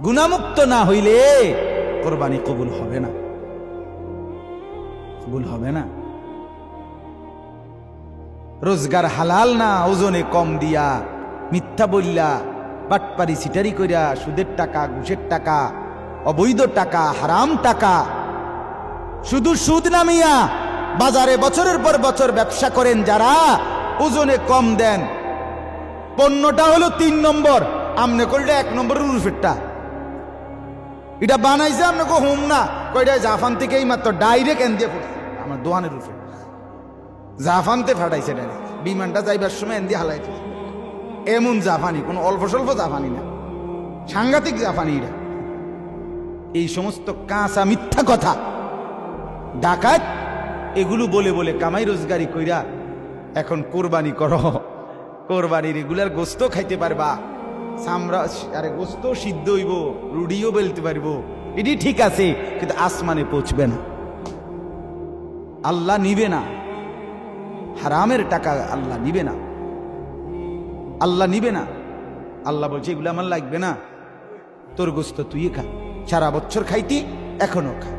গুনাহমুক্ত না হইলে কোরবানি কবুল হবে না, কবুল হবে না। রোজগার হালাল না, ওজনে কম দিয়া, মিথ্যা বললা, বাটপারি সিটারি কইরা, সুদের টাকা, ঘুষের টাকা, অবৈধ টাকা, হারাম টাকা, শুধু সুদ নামিয়া বাজারে বছরের পর বছর ব্যবসা করেন যারা, ওজনে কম দেন, পণ্যটা হলো 3 নম্বর, আমনে করলে 1 নম্বরের রুফেরটা। এটা বানাইছে আপনাকে হোম না, কয়টা জাফান থেকে এই মাত্র ডাইরেক্ট এন দিয়ে পড়ছে আমার দোয়ানের রুফে, জাফানতে ফাটাইছে ডাইরেক্ট, বিমানটা যাইবার সময় এন দিয়ে হালাইছে। এমন জাফানি, কোনো অল্প স্বল্প জাফানি না, সাংঘাতিক জাফানি এটা। এই সমস্ত কাঁচা মিথ্যা কথা, ডাকাত, এগুলো বলে বলে কামাই রোজগারি কইরা এখন কোরবানি করো, কোরবানির রেগুলার গোস্ত খাইতে পারবা, সামরা আরে গোস্ত সিদ্ধ হইব, রুডিও বেলতে পারবো, এটি ঠিক আছে, কিন্তু আসমানে পৌঁছবে না, আল্লাহ নিবে না। হারামের টাকা আল্লাহ নিবে না, আল্লাহ নিবে না। আল্লাহ বলছে এগুলো আমার লাগবে না, তোর গোস্ত তুই খা, সারা বছর খাইতি এখনো খা।